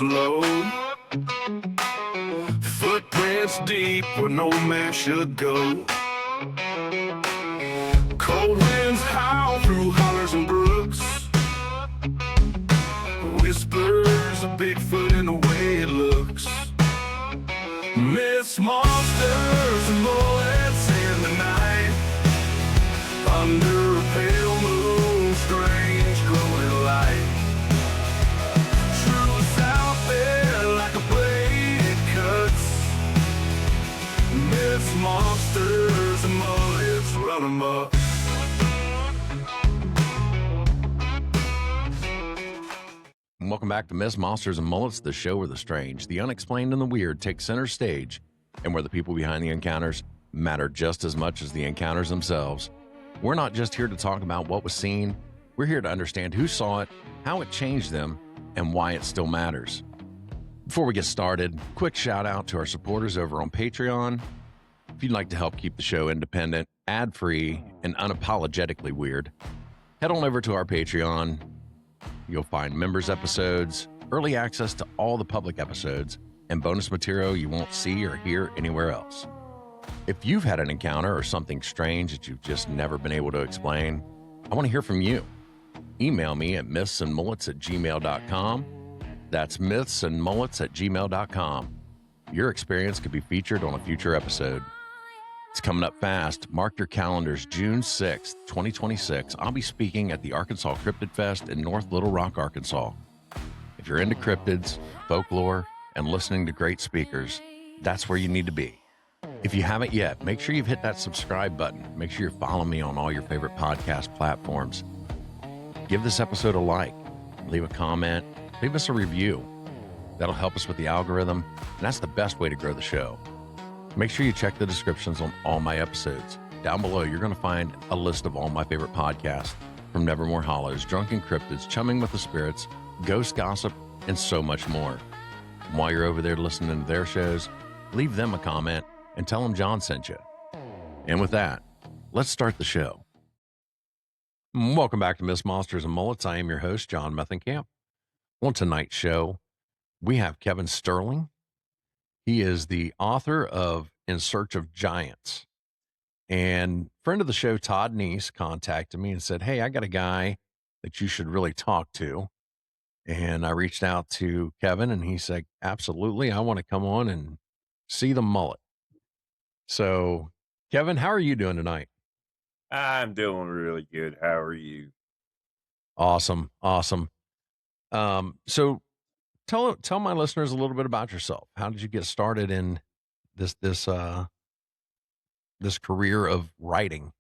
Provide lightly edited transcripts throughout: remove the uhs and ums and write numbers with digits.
slow. Footprints deep where no man should go. Cold winds howl through hollers and brooks. Whispers of Bigfoot in the way it looks. Myths, monsters, and bullets in the night. Under a pale moon, strange glowing light. Truth out there like a blade it cuts. Myths, monsters, and bullets run amok. Welcome back to Myths, Monsters, and Mullets, the show where the strange, the unexplained, and the weird take center stage, and where the people behind the encounters matter just as much as the encounters themselves. We're not just here to talk about what was seen, we're here to understand who saw it, how it changed them, and why it still matters. Before we get started, quick shout out to our supporters over on Patreon. If you'd like to help keep the show independent, ad-free, and unapologetically weird, head on over to our Patreon. You'll find members episodes, early access to all the public episodes, and bonus material you won't see or hear anywhere else. If you've had an encounter or something strange that you've just never been able to explain, I want to hear from you. Email me at mythsandmullets@gmail.com. That's mythsandmullets@gmail.com. Your experience could be featured on a future episode. It's coming up fast. Mark your calendars. June 6th, 2026. I'll be speaking at the Arkansas Cryptid Fest in North Little Rock, Arkansas. If you're into cryptids, folklore, and listening to great speakers, that's where you need to be. If you haven't yet, make sure you've hit that subscribe button. Make sure you're following me on all your favorite podcast platforms. Give this episode a like, leave a comment, leave us a review. That'll help us with the algorithm, and that's the best way to grow the show. Make sure you check the descriptions on all my episodes. Down below, you're going to find a list of all my favorite podcasts, from Nevermore Hollows, Drunken Cryptids, Chumming with the Spirits, Ghost Gossip, and so much more. And while you're over there listening to their shows, leave them a comment and tell them John sent you. And with that, let's start the show. Welcome back to Myths, Monsters, and Mullets. I am your host, John Methenkamp. On tonight's show, we have Kevin Sterling. He is the author of In Search of Giants. And friend of the show, Todd Neese, contacted me and said, hey, I got a guy that you should really talk to. And I reached out to Kevin and he said, absolutely, I want to come on and see the mullet. So, Kevin, how are you doing tonight? I'm doing really good. How are you? Awesome. So tell my listeners a little bit about yourself. How did you get started in this career of writing?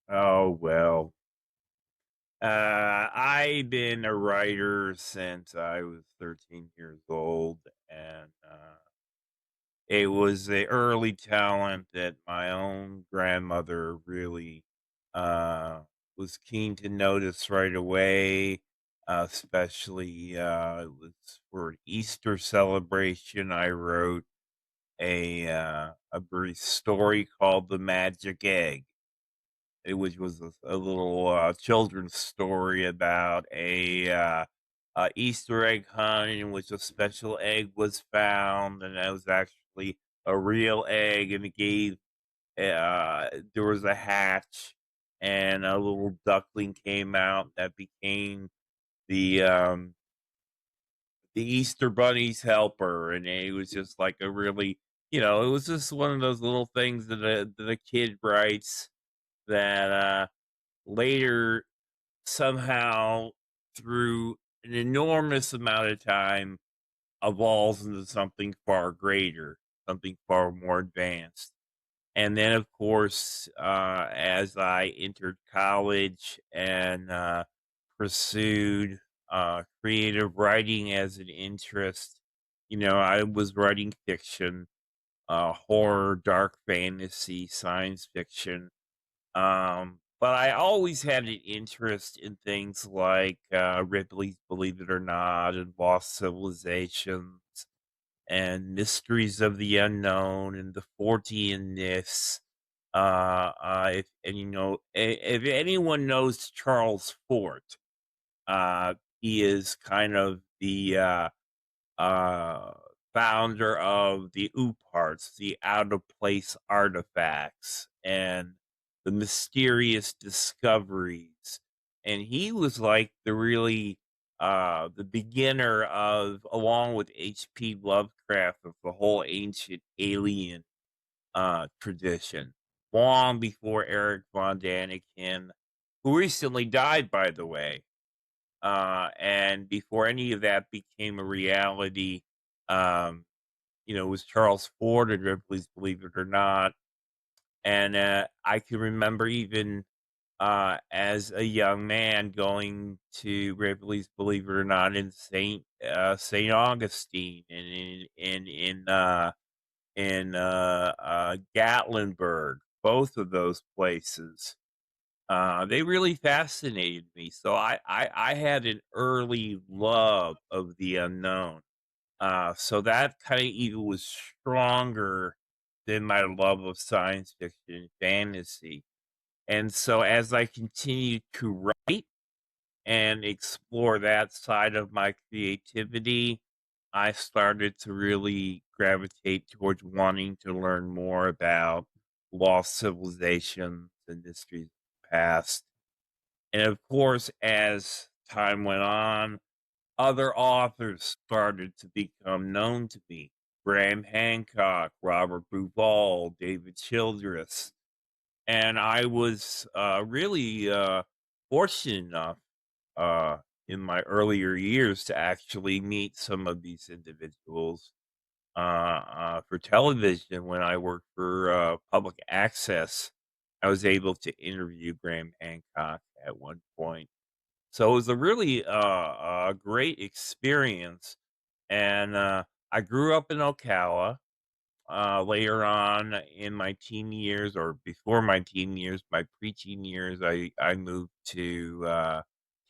Oh, well, I've been a writer since I was 13 years old, and it was the early talent that my own grandmother really was keen to notice right away. Especially it was for an Easter celebration. I wrote a brief story called "The Magic Egg," which was a little children's story about a Easter egg hunt in which a special egg was found, and that was actually a real egg, and it gave there was a hatch, and a little duckling came out that became the Easter Bunny's helper, and it was just like a really, it was just one of those little things that a kid writes that later somehow through an enormous amount of time evolves into something far greater, something far more advanced. And then, of course, as I entered college and pursued creative writing as an interest, I was writing fiction, horror, dark fantasy, science fiction. But I always had an interest in things like Ripley's Believe It or Not and Lost Civilizations and Mysteries of the Unknown and the Fortean Myths. If anyone knows Charles Fort, he is kind of the uh, founder of the parts, the out of place artifacts, and the mysterious discoveries. And he was like the beginner of, along with H.P. Lovecraft, of the whole ancient alien tradition, long before Eric von Daniken, who recently died, by the way. And before any of that became a reality, um, it was Charles Ford and Ripley's Believe It or Not. And I can remember even as a young man going to Ripley's Believe It or Not in Saint Augustine and in Gatlinburg, both of those places. They really fascinated me. So I had an early love of the unknown. So that kind of even was stronger than my love of science fiction and fantasy. And so as I continued to write and explore that side of my creativity, I started to really gravitate towards wanting to learn more about lost civilizations and mysteries of the past. And of course, as time went on, other authors started to become known to me. Graham Hancock, Robert Buvall, David Childress. And I was really fortunate enough uh, in my earlier years to actually meet some of these individuals for television. When I worked for public access, I was able to interview Graham Hancock at one point. So it was a really great experience. And I grew up in Ocala. Later on in my teen years, or before my teen years, my preteen years, I moved to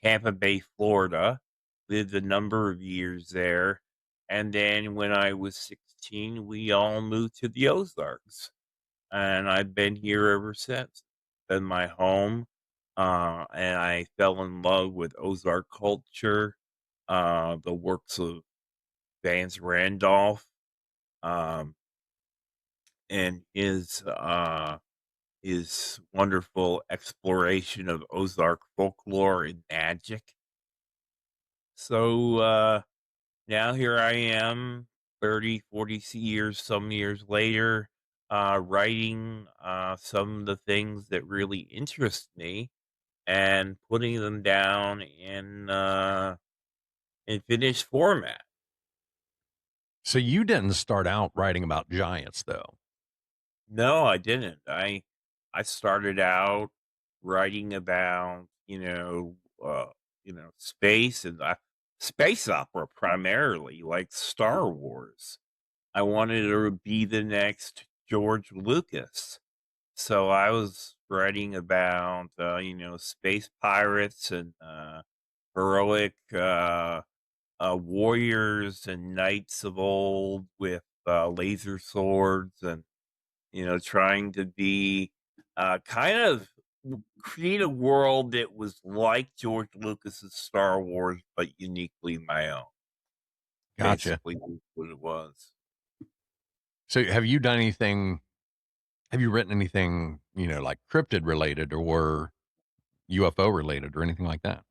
Tampa Bay, Florida, lived a number of years there. And then when I was 16, we all moved to the Ozarks. And I've been here ever since. Been my home. And I fell in love with Ozark culture, the works of Vance Randolph. Um, and his wonderful exploration of Ozark folklore and magic. So now here I am, 30, 40 years, some years later, writing some of the things that really interest me and putting them down in finished format. So you didn't start out writing about giants, though. No, I didn't. I started out writing about, space and space opera primarily, like Star Wars. I wanted to be the next George Lucas. So I was writing about, space pirates and heroic warriors and knights of old with laser swords and trying to be kind of create a world that was like George Lucas's Star Wars, but uniquely my own. Gotcha. Basically, that's what it was. So have you done anything? Have you written anything, like cryptid related or UFO related or anything like that?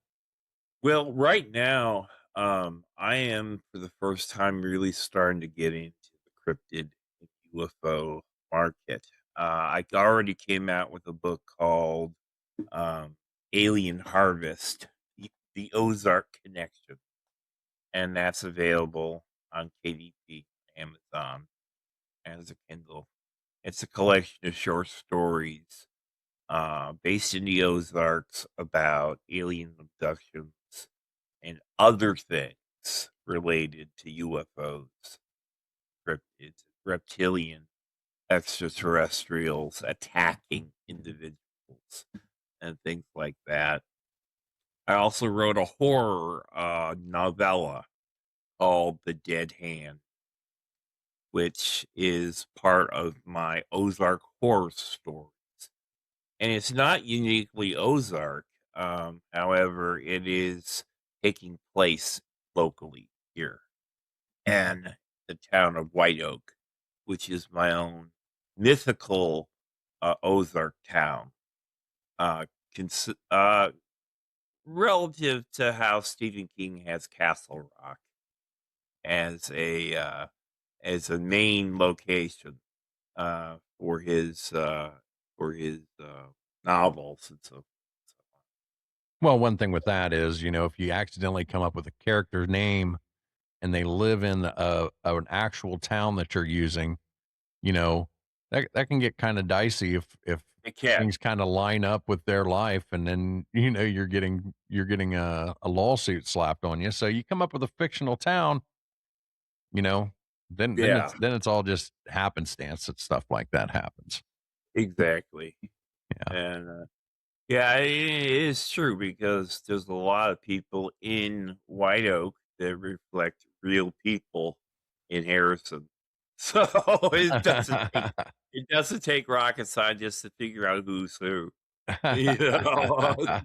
Well, right now, I am for the first time really starting to get into the cryptid and UFO market. I already came out with a book called Alien Harvest, the Ozark Connection, and that's available on KDP, Amazon, as a Kindle. It's a collection of short stories based in the Ozarks about alien abductions and other things related to UFOs, cryptids, reptilian extraterrestrials attacking individuals, and things like that. I also wrote a horror novella called The Dead Hand, which is part of my Ozark horror stories. And it's not uniquely Ozark. However, it is taking place locally here. and the town of White Oak, which is my own mythical Ozark town. Uh, cons- uh, Relative to how Stephen King has Castle Rock as a main location for his novels and so. Well, one thing with that is, if you accidentally come up with a character name and they live in an actual town that you're using, you know, that can get kind of dicey if It can, things kind of line up with their life, and then you're getting a lawsuit slapped on you. So you come up with a fictional town, you know, then yeah, it's all just happenstance that stuff like that happens. exactly, Yeah. and yeah, it is true because there's a lot of people in White Oak that reflect real people in Harrison. So it doesn't take rocket scientists to figure out who's who. You know?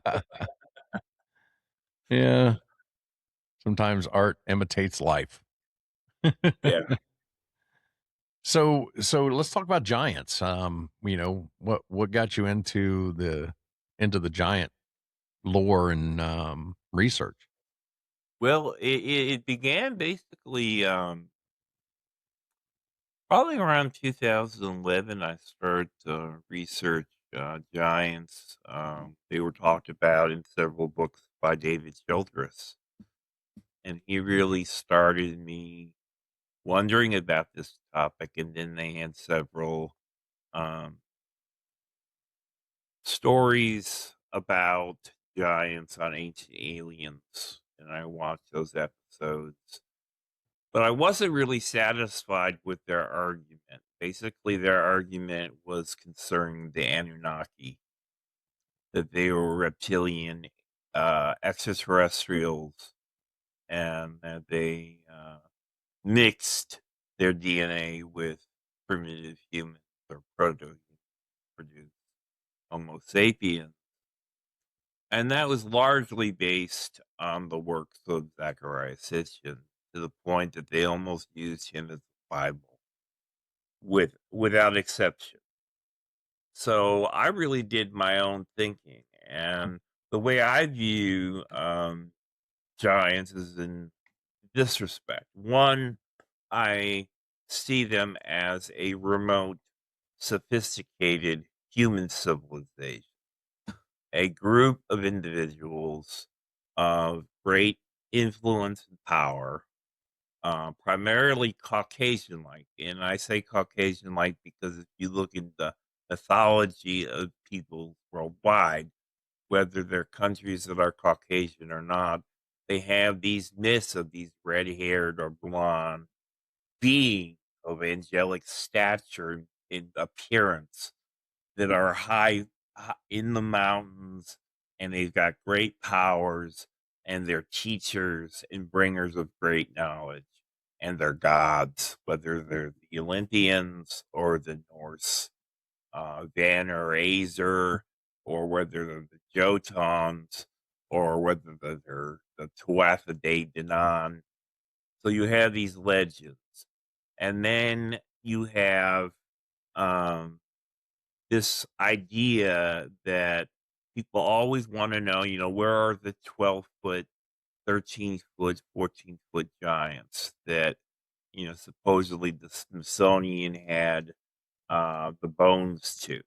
Yeah. Sometimes art imitates life. Yeah. So let's talk about giants. What got you into the giant lore and research? Well, it began basically probably around 2011. I started to research giants. They were talked about in several books by David Childress, and he really started me wondering about this topic. And then they had several um, stories about giants on Ancient Aliens, and I watched those episodes. But I wasn't really satisfied with their argument. Basically, their argument was concerning the Anunnaki, that they were reptilian extraterrestrials, and that they mixed their DNA with primitive humans or produced Homo sapiens. And that was largely based on the works of Zachariah Sitchin, to the point that they almost used him as the Bible without exception. So I really did my own thinking, and the way I view giants is in this respect. One, I see them as a remote, sophisticated human civilization, a group of individuals of great influence and power, primarily Caucasian-like. And I say Caucasian-like because if you look in the mythology of people worldwide, whether they're countries that are Caucasian or not, they have these myths of these red-haired or blonde beings of angelic stature in appearance that are in the mountains, and they've got great powers, and they're teachers and bringers of great knowledge, and they're gods, whether they're the Olympians or the Norse Van or Azer, or whether they're the Jotuns, or whether they're the Tuatha De Danann. So you have these legends, and then you have um, this idea that people always want to know, where are the 12-foot, 13-foot, 14-foot giants that, supposedly the Smithsonian had the bones to.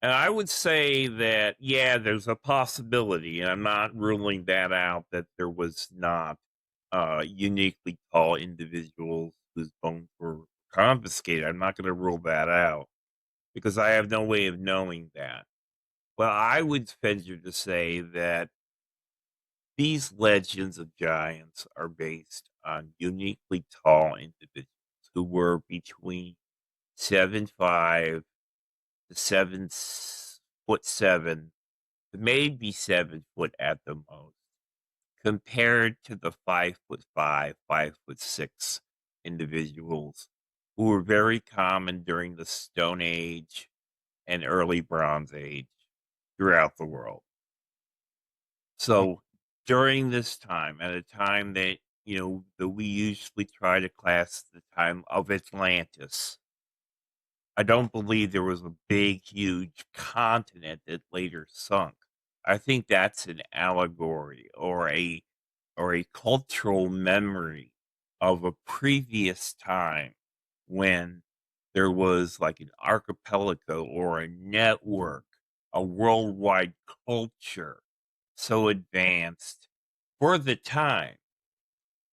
And I would say that, yeah, there's a possibility, and I'm not ruling that out, that there was not uniquely tall individuals whose bones were confiscated. I'm not going to rule that out because I have no way of knowing that. Well, I would venture to say that these legends of giants are based on uniquely tall individuals who were between 7'5" to 7'7", maybe 7 foot at the most, compared to the 5'5", 5'6" individuals who were very common during the Stone Age and early Bronze Age throughout the world. So during this time, at a time that that we usually try to class the time of Atlantis. I don't believe there was a big, huge continent that later sunk. I think that's an allegory or a cultural memory of a previous time when there was like an archipelago or a network, a worldwide culture so advanced for the time,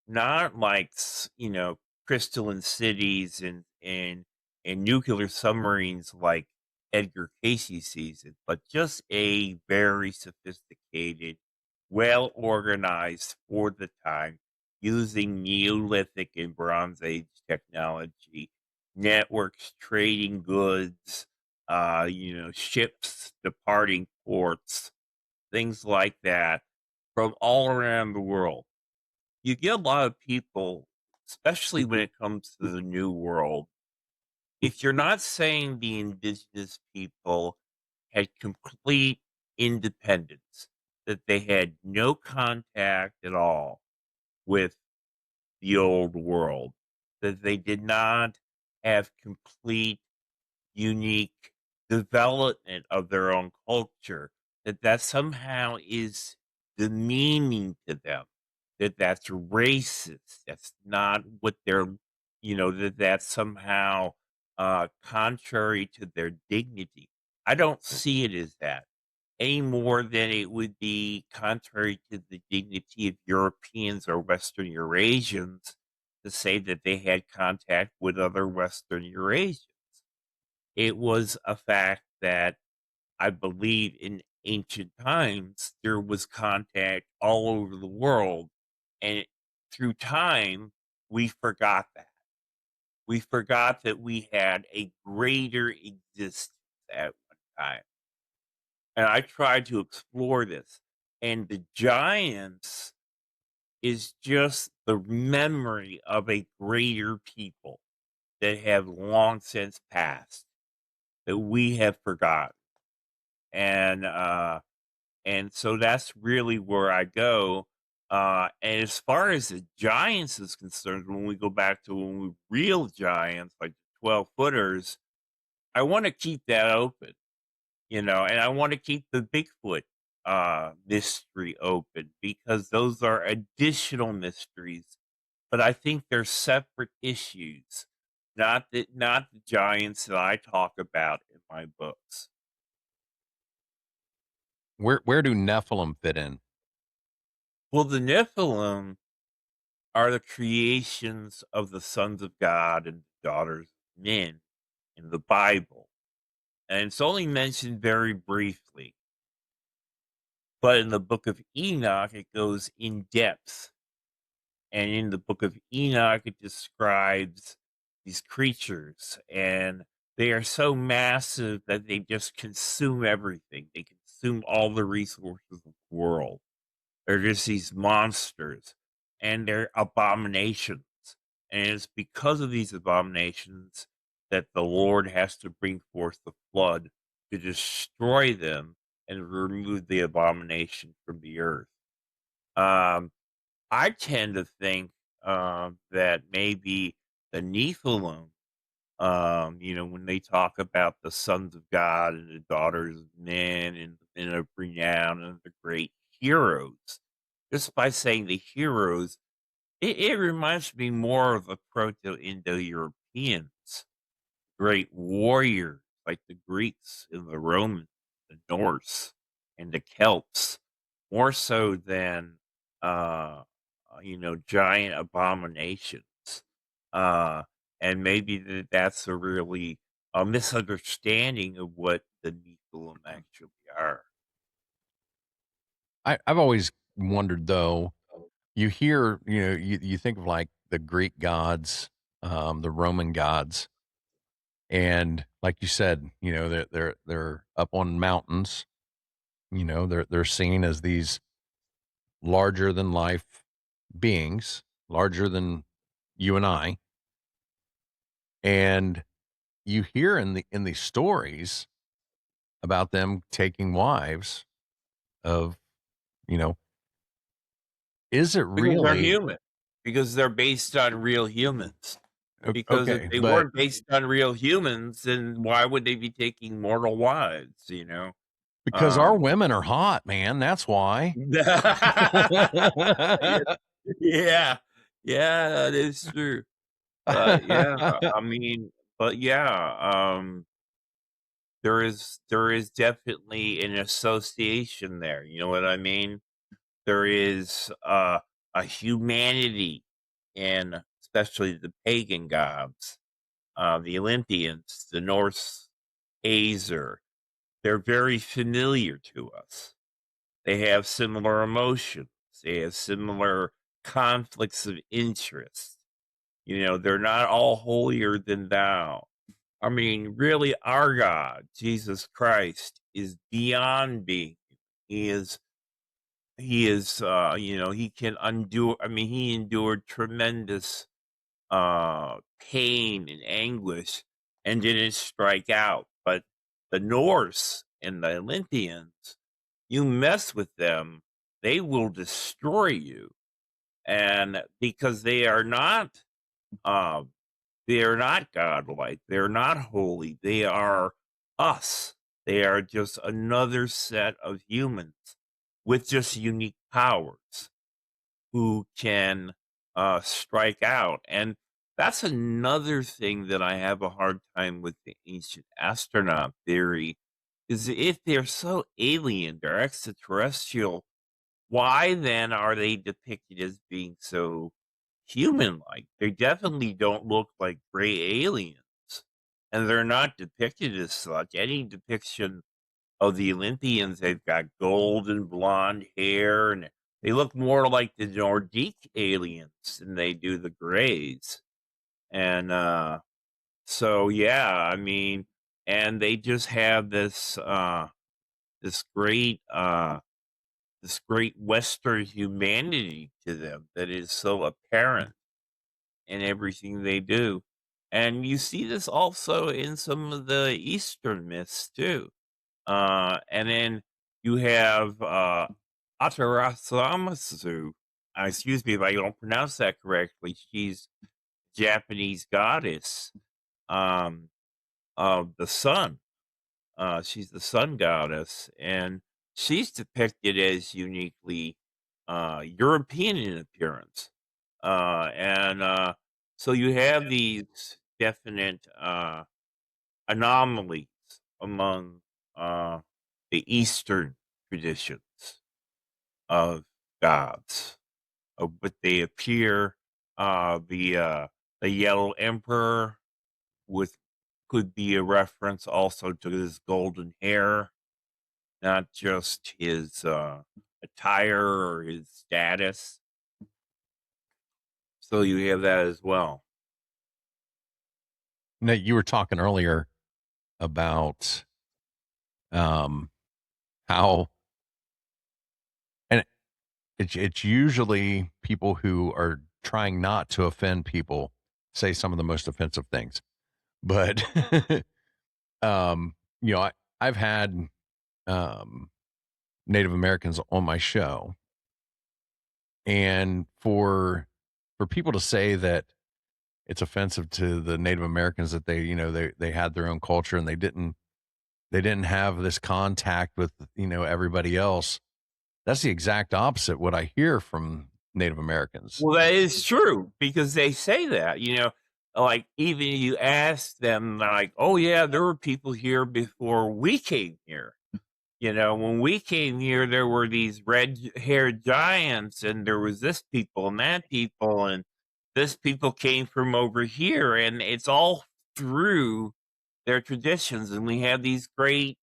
not like crystalline cities and nuclear submarines like Edgar Casey sees it, but just a very sophisticated, well organized for the time, using Neolithic and Bronze Age technology, networks trading goods, ships departing ports, things like that from all around the world. You get a lot of people, especially when it comes to the New World, if you're not saying the indigenous people had complete independence, that they had no contact at all with the old world, that they did not have complete, unique development of their own culture, that somehow is demeaning to them, that that's racist, that's not what they're, that's somehow contrary to their dignity. I don't see it as that any more than it would be contrary to the dignity of Europeans or Western Eurasians to say that they had contact with other Western Eurasians. It was a fact that I believe in ancient times there was contact all over the world, and through time we forgot that. We forgot that we had a greater existence at one time. And I tried to explore this. And the giants is just the memory of a greater people that have long since passed that we have forgotten. And so that's really where I go. And as far as the giants is concerned, when we go back to when we real giants, like the 12 footers, I want to keep that open, and I want to keep the Bigfoot mystery open because those are additional mysteries. But I think they're separate issues, not the giants that I talk about in my books. Where do Nephilim fit in? Well, the Nephilim are the creations of the sons of God and daughters of men in the Bible. And it's only mentioned very briefly. But in the book of Enoch, it goes in depth. And in the book of Enoch, it describes these creatures. And they are so massive that they just consume everything. They consume all the resources of the world. They're just these monsters. And they're abominations. And it's because of these abominations that the Lord has to bring forth the flood to destroy them and remove the abomination from the earth. Um, I tend to think that maybe the Nephilim, when they talk about the sons of God and the daughters of men and the men of renown and the great heroes, just by saying the heroes, it reminds me more of the Proto-Indo-Europeans, great warriors like the Greeks and the Romans, the Norse, and the Celts, more so than giant abominations. Uh, and maybe that's a really a misunderstanding of what the Nephilim actually are. I've always wondered though. You hear, you think of like the Greek gods, the Roman gods, and like you said, they're up on mountains. They're seen as these larger than life beings, larger than you and I. And you hear in these stories about them taking wives of, you know, is it Because they're really human. because they're based on real humans. Because if Okay, they but weren't based on real humans, then why would they be taking mortal wives, you know? because our Um women are hot, man. That's why. Yeah. Yeah. Yeah, that is true. But yeah, I mean, but yeah, there is definitely an association there. You know what I mean? There is a humanity in especially the pagan gods, the Olympians, the Norse Azer. They're very familiar to us. They have similar emotions. They have similar conflicts of interest. You know, they're not all holier than thou. I mean, really, our God, Jesus Christ, is beyond being. He is. He is. You know, he can undo. I mean, he endured tremendous pain and anguish and didn't strike out. But the Norse and the Olympians, you mess with them, they will destroy you. And because uh, they are not godlike, they're not holy, they are us. They are just another set of humans with just unique powers who can strike out. And that's another thing that I have a hard time with the ancient astronaut theory is if they're so alien, they're extraterrestrial, why then are they depicted as being so human-like? They definitely don't look like gray aliens, and they're not depicted as such. Any depiction of the Olympians, they've got golden blonde hair, and they look more like the Nordic aliens than they do the grays. And so, yeah, I mean, and they just have this great this great Western humanity to them that is so apparent in everything they do. And you see this also in some of the Eastern myths too. And then you have Atarasamasu. Excuse me if I don't pronounce that correctly. She's Japanese goddess um, of the sun. She's the sun goddess, and she's depicted as uniquely European in appearance. And so you have these definite anomalies among uh, the Eastern traditions of gods. But they appear the Yellow Emperor with could be a reference also to his golden hair, not just his attire or his status. So you have that as well. Now, you were talking earlier about um, how, and it's usually people who are trying not to offend people say some of the most offensive things. But you know, I've had um, Native Americans on my show, and for people to say that it's offensive to the Native Americans that they, you know, they had their own culture and they didn't have this contact with, you know, everybody else. That's the exact opposite what I hear from Native Americans. Well, that is true because they say that, you know, like even you ask them, they're like, oh, yeah, there were people here before we came here. You know, when we came here, there were these red-haired giants, and there was this people and that people, and this people came from over here, and it's all through their traditions. And we have these great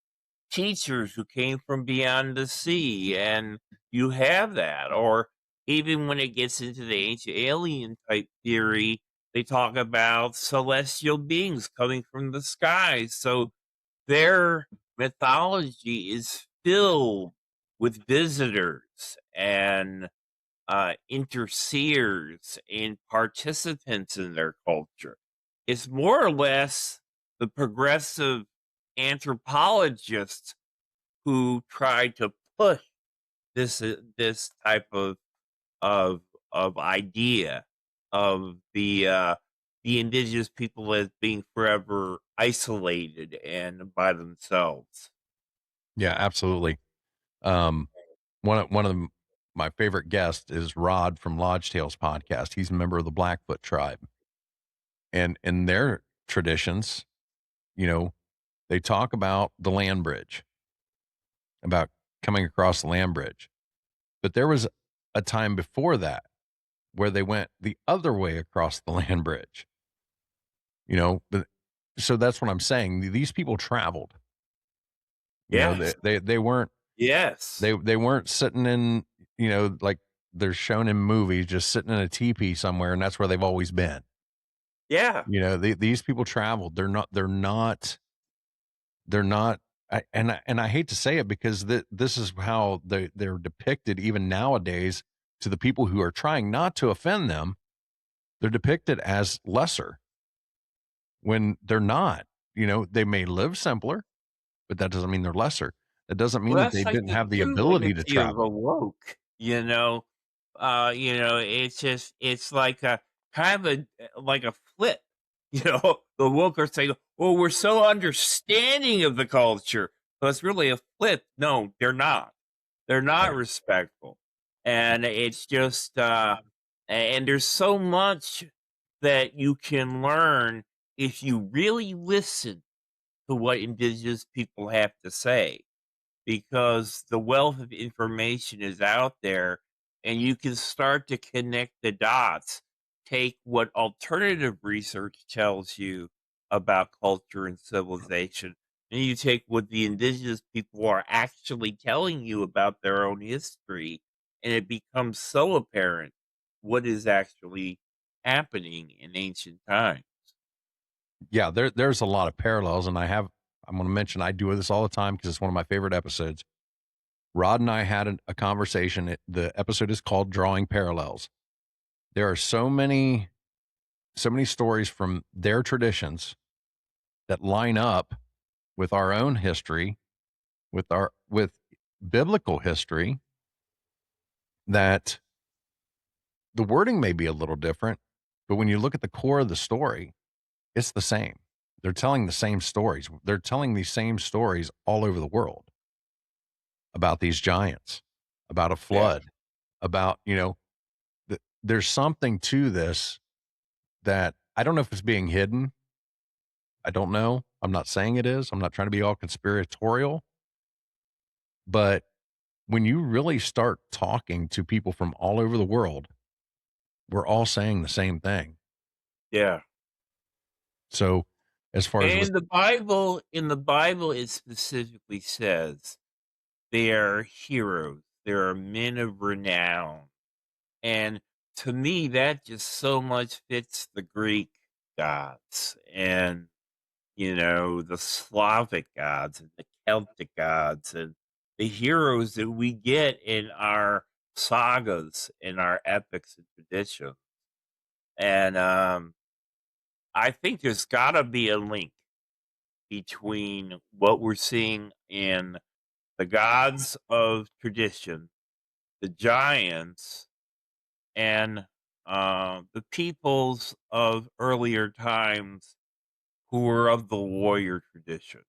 teachers who came from beyond the sea, and you have that. Or even when it gets into the ancient alien type theory, they talk about celestial beings coming from the skies. So their mythology is filled with visitors and interseers and participants in their culture. It's more or less the progressive anthropologists who try to push this type of of idea of the indigenous people as being forever isolated and by themselves. Yeah, absolutely. Um, one of my favorite guests is Rod from Lodge Tales podcast. He's a member of the Blackfoot tribe, and in their traditions, you know, they talk about the land bridge, about coming across the land bridge. But there was a time before that where they went the other way across the land bridge. But so that's what I'm saying. These people traveled. Yes. They weren't Yes. they weren't sitting in, like they're shown in movies, just sitting in a teepee somewhere, and that's where they've always been. Yeah. These people traveled. They're not. And I hate to say it because this is how they're depicted even nowadays to the people who are trying not to offend them. They're depicted as lesser when they're not. They may live simpler, but that doesn't mean they're lesser. That doesn't mean Well, that they that's like didn't the have the true ability to legacy of travel. awoke, you know? It's like a kind of like a flip. The woke are saying, "Well, we're so understanding of the culture," but it's really a flip. No, they're not. They're not Right. respectful, and it's just and there's so much that you can learn if you really listen to what indigenous people have to say, because the wealth of information is out there and you can start to connect the dots. Take what alternative research tells you about culture and civilization, and you take what the indigenous people are actually telling you about their own history, and it becomes so apparent what is actually happening in ancient times. Yeah, there's a lot of parallels, and I'm going to mention I do this all the time because it's one of my favorite episodes. Rod and I had a conversation. The episode is called "Drawing Parallels." There are so many stories from their traditions that line up with our own history, with biblical history, that the wording may be a little different, but when you look at the core of the story, it's the same. They're telling the same stories. They're telling these same stories all over the world about these giants, about a Yeah. flood, about, there's something to this that I don't know if it's being hidden. I don't know. I'm not saying it is. I'm not trying to be all conspiratorial, but when you really start talking to people from all over the world, we're all saying the same thing. Yeah. So, as far as with And in the Bible, it specifically says they are heroes. They are men of renown. And to me, that just so much fits the Greek gods and, the Slavic gods and the Celtic gods and the heroes that we get in our sagas, in our epics and traditions. And I think there's got to be a link between what we're seeing in the gods of tradition, the giants, and the peoples of earlier times who were of the warrior tradition,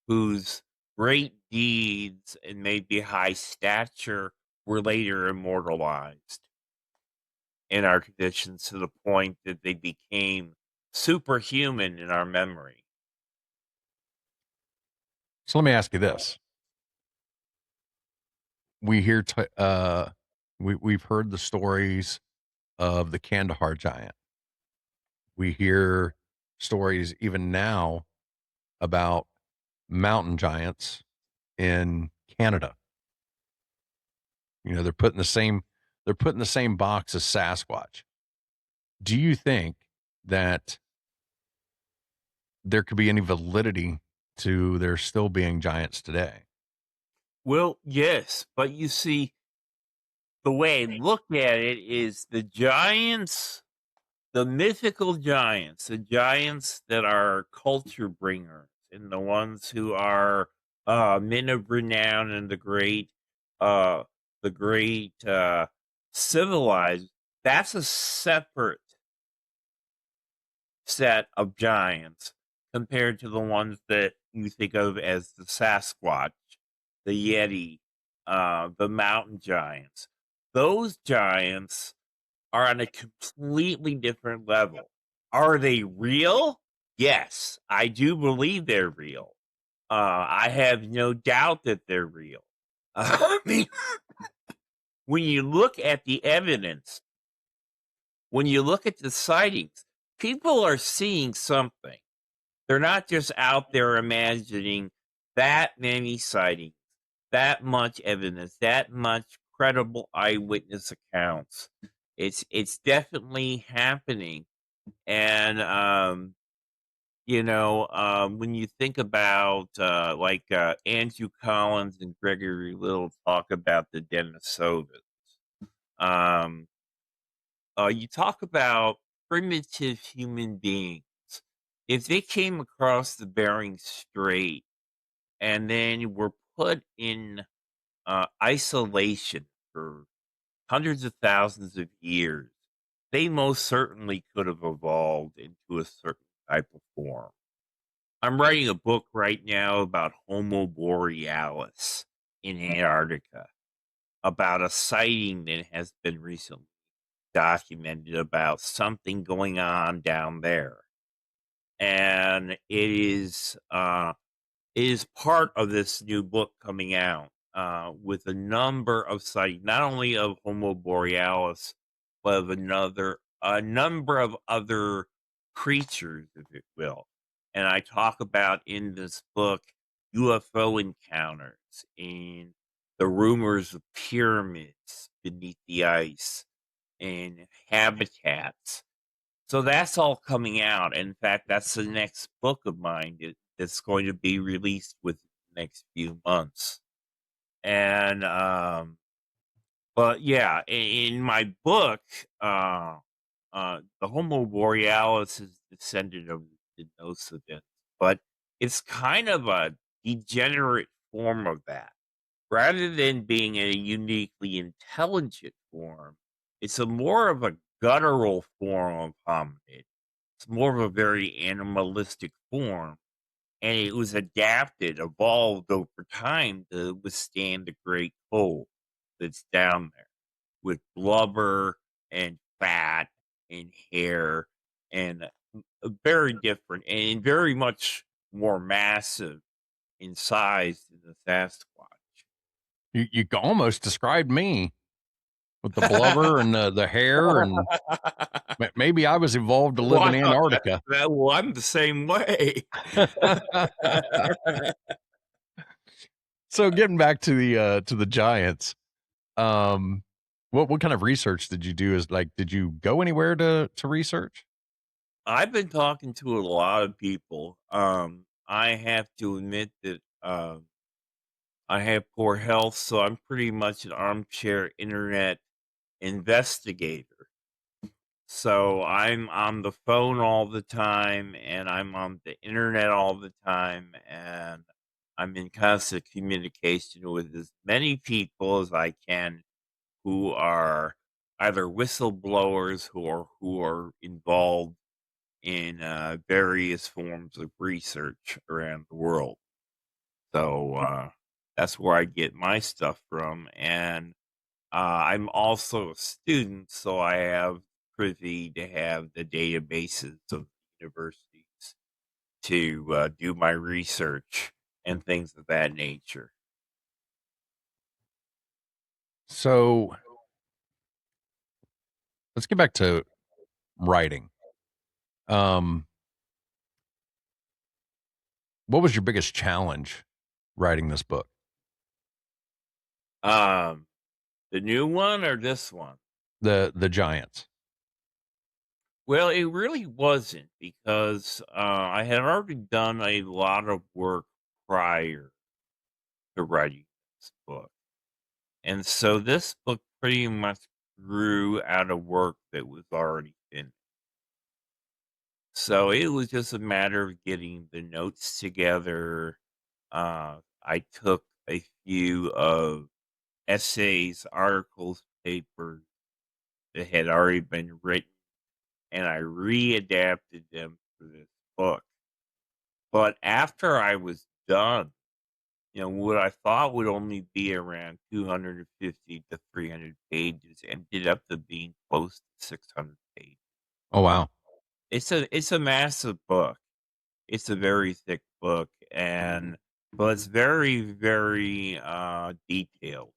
whose great deeds and maybe high stature were later immortalized in our traditions to the point that they became superhuman in our memory. so let me ask you this. We hear we've heard the stories of the Kandahar giant. We hear stories even now about mountain giants in Canada. They're put in the same box as Sasquatch. Do you think that there could be any validity to there still being giants today? Well, yes, but you see, the way I look at it is the mythical giants, the giants that are culture bringers and the ones who are men of renown and uh, the great civilized, that's a separate set of giants compared to the ones that you think of as the Sasquatch, the Yeti, the mountain giants. Those giants are on a completely different level. Are they real? Yes, I do believe they're real. I have no doubt that they're real. I mean, when you look at the evidence, when you look at the sightings, people are seeing something. They're not just out there imagining that many sightings, that much evidence, that much credible eyewitness accounts. It's definitely happening. And when you think about Andrew Collins and Gregory Little talk about the Denisovans, um, you talk about primitive human beings. If they came across the Bering Strait and then were put in isolation for hundreds of thousands of years, they most certainly could have evolved into a certain type of form. I'm writing a book right now about Homo borealis in Antarctica, about a sighting that has been recently documented about something going on down there. And it is part of this new book coming out with a number of sightings, not only of Homo borealis, but of a number of other creatures, if it will. And I talk about in this book UFO encounters and the rumors of pyramids beneath the ice and habitats. So that's all coming out. In fact, that's the next book of mine that's going to be released within the next few months. And but yeah, in my book, the Homo borealis is descendant of the Denisovans, but it's kind of a degenerate form of that. Rather than being a uniquely intelligent form, it's a more of a guttural form of hominid. It's more of a very animalistic form, and it was evolved over time to withstand the great cold that's down there with blubber and fat and hair and very different and very much more massive in size than the Sasquatch. You almost described me with the blubber and the hair, and maybe I was evolved to live in Wow, Antarctica. well, I'm the same way. So getting back to the giants, um, what kind of research did you do? Did you go anywhere to research? I've been talking to a lot of people. I have to admit that I have poor health, so I'm pretty much an armchair internet investigator. So I'm on the phone all the time and I'm on the internet all the time and I'm in constant communication with as many people as I can who are either whistleblowers who are involved in various forms of research around the world. So that's where I get my stuff from, and I'm also a student, so I have privy to have the databases of universities to do my research and things of that nature. So let's get back to writing. Um, what was your biggest challenge writing this book? Um, the new one or this one? The giants. Well, it really wasn't because I had already done a lot of work prior to writing this book. And so this book pretty much grew out of work that was already finished. So it was just a matter of getting the notes together. I took a few of essays, articles, papers, that had already been written, and I readapted them for this book. But after I was done, what I thought would only be around 250 to 300 pages ended up to being close to 600 pages. Oh, wow. It's a massive book. It's a very thick book, but it's very, very detailed.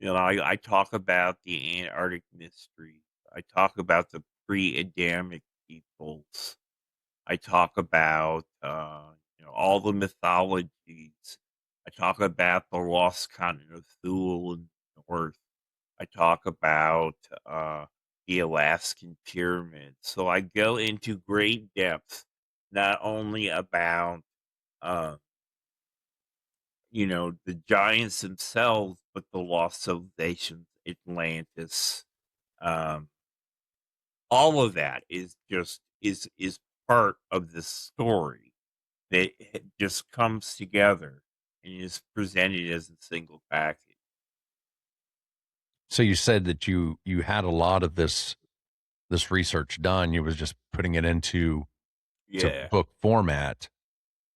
I talk about the Antarctic mystery. I talk about the pre-Adamic peoples. I talk about all the mythologies. I talk about the lost continent of Thule and North. I talk about the Alaskan pyramids. So I go into great depth, not only about uh, the giants themselves, but the lost civilizations, Atlantis. Um, all of that is part of this story that just comes together and is presented as a single package. So you said that you had a lot of this research done. You was just putting it into to Yeah. book format.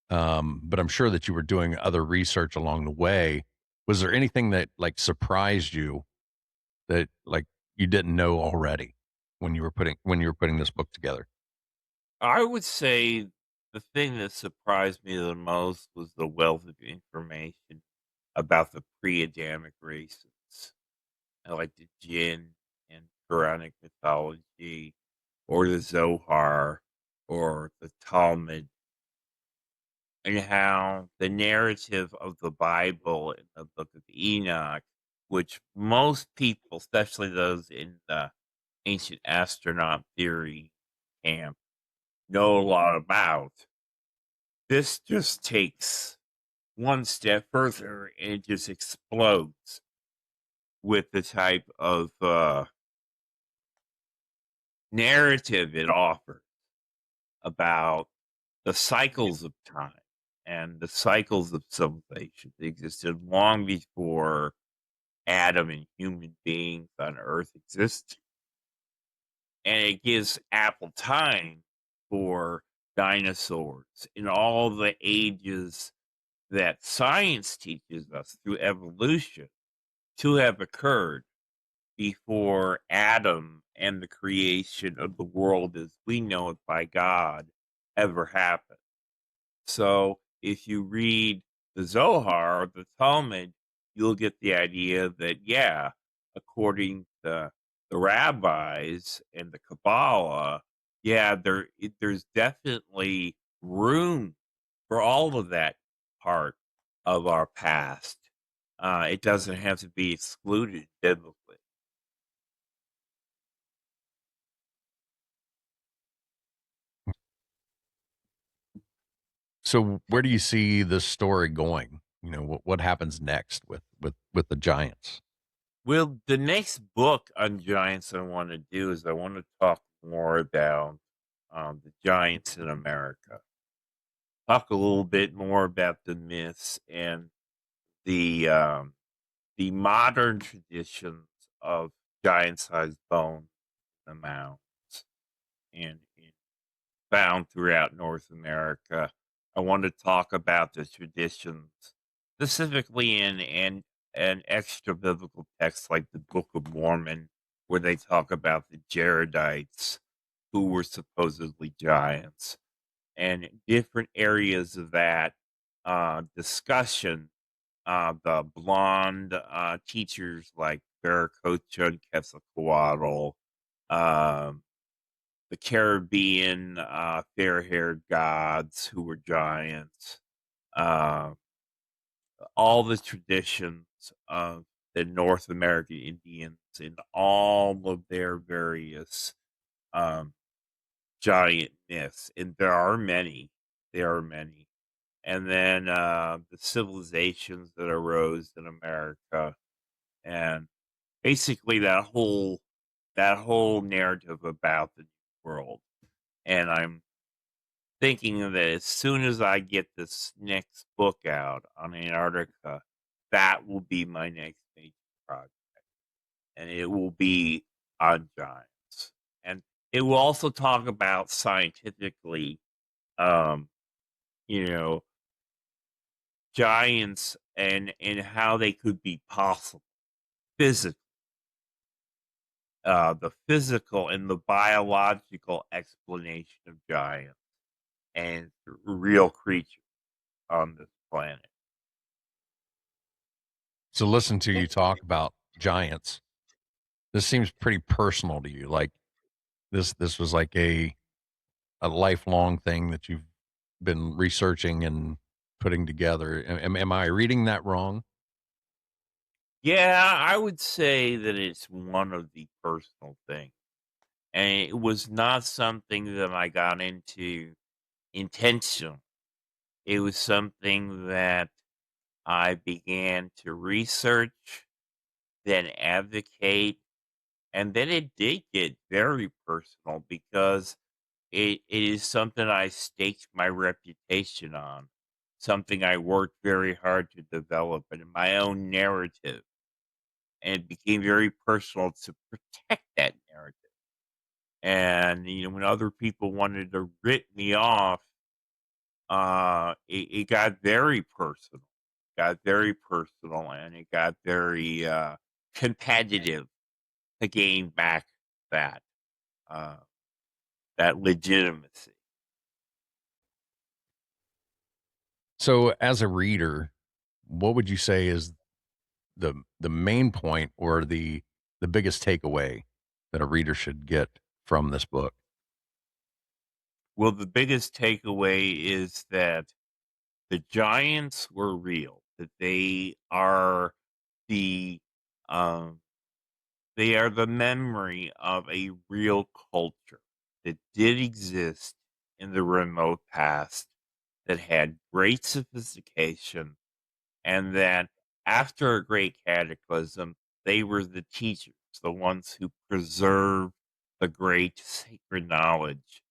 But I'm sure that you were doing other research along the way. Was there anything that like surprised you that like you didn't know already when you were putting this book together? I would say the thing that surprised me the most was the wealth of information about the pre-Adamic races, like the Jinn and Quranic mythology, or the Zohar, or the Talmud, and how the narrative of the Bible in the book of Enoch, which most people, especially those in the ancient astronaut theory camp, know a lot about, this just takes one step further and it just explodes with the type of narrative it offers about the cycles of time and the cycles of civilization that existed long before Adam and human beings on Earth existed. And it gives ample time for dinosaurs in all the ages that science teaches us through evolution to have occurred before Adam and the creation of the world as we know it by God ever happened. So if you read the Zohar or the Talmud, you'll get the idea that, yeah, according to the rabbis and the Kabbalah, yeah, there's definitely room for all of that part of our past. It doesn't have to be excluded biblically. So where do you see this story going? What happens next with the giants? Well, the next book on giants I want to do is I want to talk more about the giants in America. Talk a little bit more about the myths and the um, the modern traditions of giant-sized bones in the mounds and found throughout North America. I want to talk about the traditions, specifically in an extra biblical text like the Book of Mormon, where they talk about the Jaredites, who were supposedly giants, and different areas of that discussion. The blonde teachers like Veracocha and Quetzalcoatl, um, the Caribbean fair-haired gods who were giants, uh, all the traditions of the North American Indians and all of their various um, giant myths, and there are many. There are many. And then the civilizations that arose in America, and basically that whole narrative about the New World. And I'm thinking that as soon as I get this next book out on Antarctica, that will be my next major project. And it will be on giants. And it will also talk about scientifically, um, you know, giants and how they could be possible physically, the physical and the biological explanation of giants and real creatures on this planet. So listen to you talk about giants. This seems pretty personal to you. Like this was like a lifelong thing that you've been researching and putting together. Am I reading that wrong? Yeah, I would say that it's one of the personal things. And it was not something that I got into intentional. It was something that I began to research, then advocate, and then it did get very personal because it is something I staked my reputation on, something I worked very hard to develop in my own narrative, and it became very personal to protect that narrative. And when other people wanted to rip me off, it got very personal. Got very personal, and it got very competitive to gain back that uh, that legitimacy. So as a reader, what would you say is the main point or the biggest takeaway that a reader should get from this book? Well, the biggest takeaway is that the giants were real. That the um, they are the memory of a real culture that did exist in the remote past that had great sophistication, and that after a great cataclysm, they were the teachers, the ones who preserved the great sacred knowledge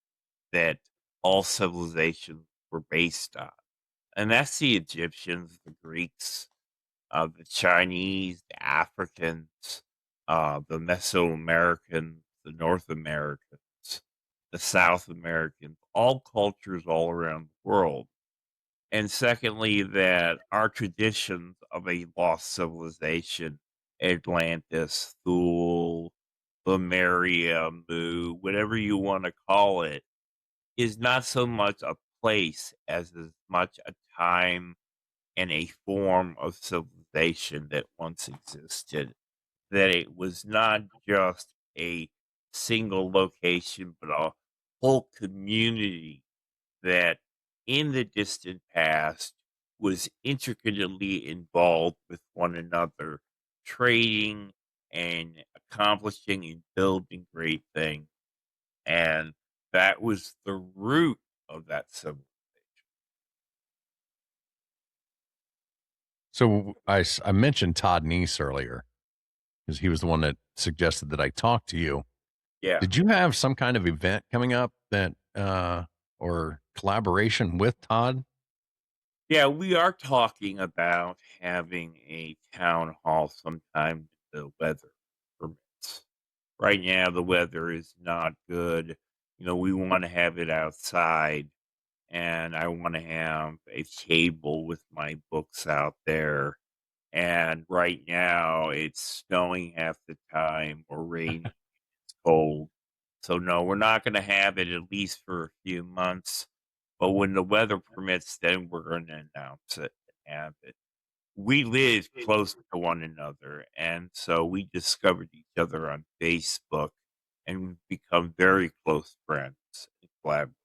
that all civilizations were based on. And that's the Egyptians, the Greeks, the Chinese, the Africans, the Mesoamericans, the North Americans, the South Americans, all cultures all around the world. And secondly, that our traditions of a lost civilization, Atlantis, Thule, Lemuria, Mu, whatever you want to call it, is not so much a place as much a time and a form of civilization that once existed. That it was not just a single location, but a whole community that in the distant past was intricately involved with one another, trading and accomplishing and building great things. And that was the root of that civilization. So I mentioned Todd Neese earlier because he was the one that suggested that I talk to you. Yeah. Did you have some kind of event coming up that or collaboration with Todd? Yeah, we are talking about having a town hall sometime if the weather permits. Right now, the weather is not good. We want to have it outside, and I want to have a table with my books out there. And right now, it's snowing half the time or raining, it's cold. So, no, we're not going to have it at least for a few months. But when the weather permits, then we're going to announce it and have it. We live close to one another, and so we discovered each other on Facebook, and we've become very close friends and collaborators.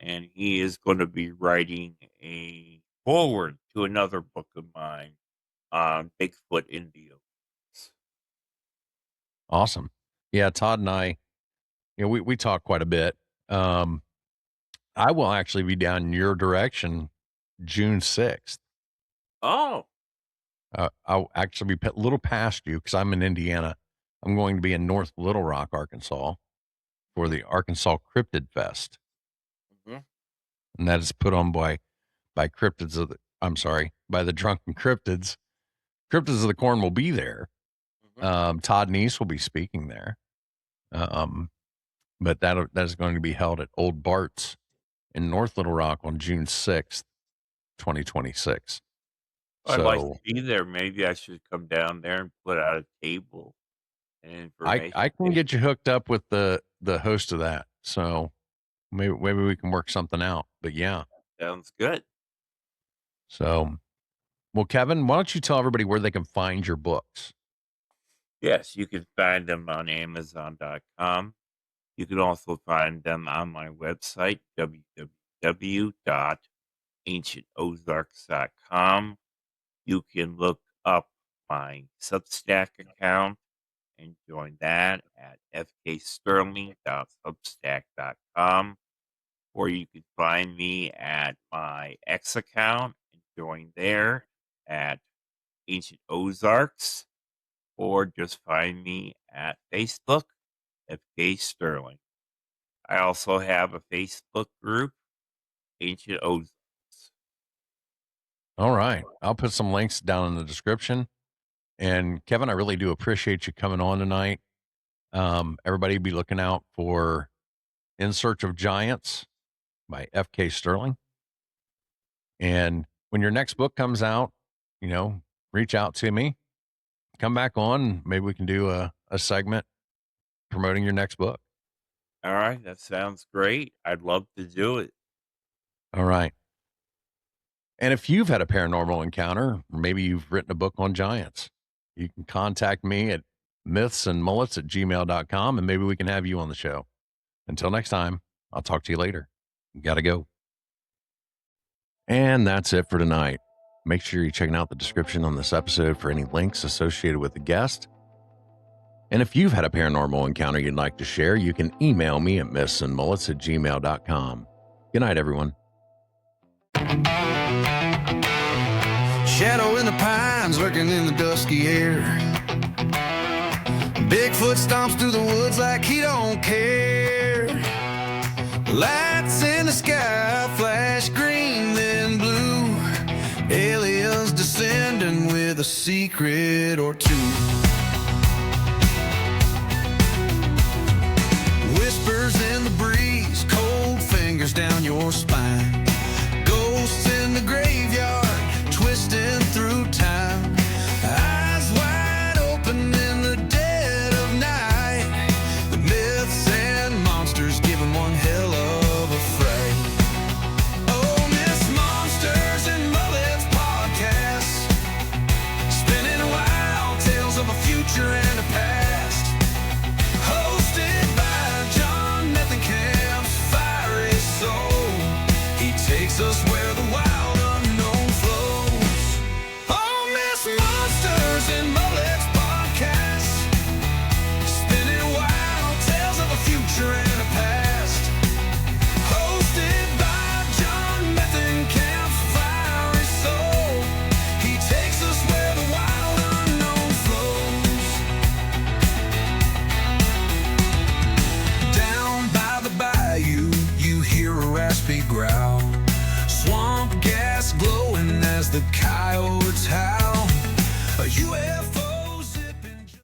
And he is going to be writing a forward to another book of mine on Bigfoot Indians. Awesome. Yeah, Todd and I, we talk quite a bit. Um, I will actually be down in your direction June 6th. Oh, I'll actually be a little past you because I'm in Indiana. I'm going to be in North Little Rock, Arkansas for the Arkansas Cryptid Fest. mhm. And that is put on by cryptids by the drunken cryptids. Cryptids of the Corn will be there. Todd Neese will be speaking there. But that is going to be held at Old Bart's in North Little Rock on June 6th, 2026. I'd like to So be there. Maybe I should come down there and put out a table and information I can get you hooked up with the host of that. So maybe we can work something out. But yeah. Sounds good. So, well, Kevin, why don't you tell everybody where they can find your books? Yes, you can find them on Amazon.com. You can also find them on my website, www.ancientozarks.com. You can look up my Substack account and join that at fksterling.substack.com. Or you can find me at my X account and join there at Ancient Ozarks. Or just find me at Facebook, FK Sterling. I also have a Facebook group, Ancient Ozarks. All right. I'll put some links down in the description. And Kevin, I really do appreciate you coming on tonight. Everybody be looking out for In Search of Giants by FK Sterling. And when your next book comes out, reach out to me. Come back on. Maybe we can do a segment promoting your next book. All right. That sounds great. I'd love to do it. All right. And if you've had a paranormal encounter, or maybe you've written a book on giants, you can contact me at mythsandmullets@gmail.com, and maybe we can have you on the show. Until next time, I'll talk to you later. Gotta go. And that's it for tonight. Make sure you're checking out the description on this episode for any links associated with the guest. And if you've had a paranormal encounter you'd like to share, you can email me at mythsandmullets@gmail.com. Good night, everyone. Shadow in the pines, lurking in the dusky air. Bigfoot stomps through the woods like he don't care. Lights in the sky flash green, then blue. Aliens descending with a secret or two. Whispers in the breeze, cold fingers down your spine. Ghosts in the graveyard, twisting through time. Eyes wide open in the dead of night. The myths and monsters give them one hell of a fright. Oh, Myths, Monsters, and Mullets podcast, spinning wild tales of a future and a past. Hosted by John Methenkamp's fiery soul. He takes us where the wild unknown flows. Oh, Myths, Monsters, and Mullets podcast, spinning wild tales of a future and a past. Hosted by John Methenkamp's fiery soul. He takes us where the wild unknown flows. Down by the bayou, you hear a raspy growl. Swamp gas glowing as the coyotes howl.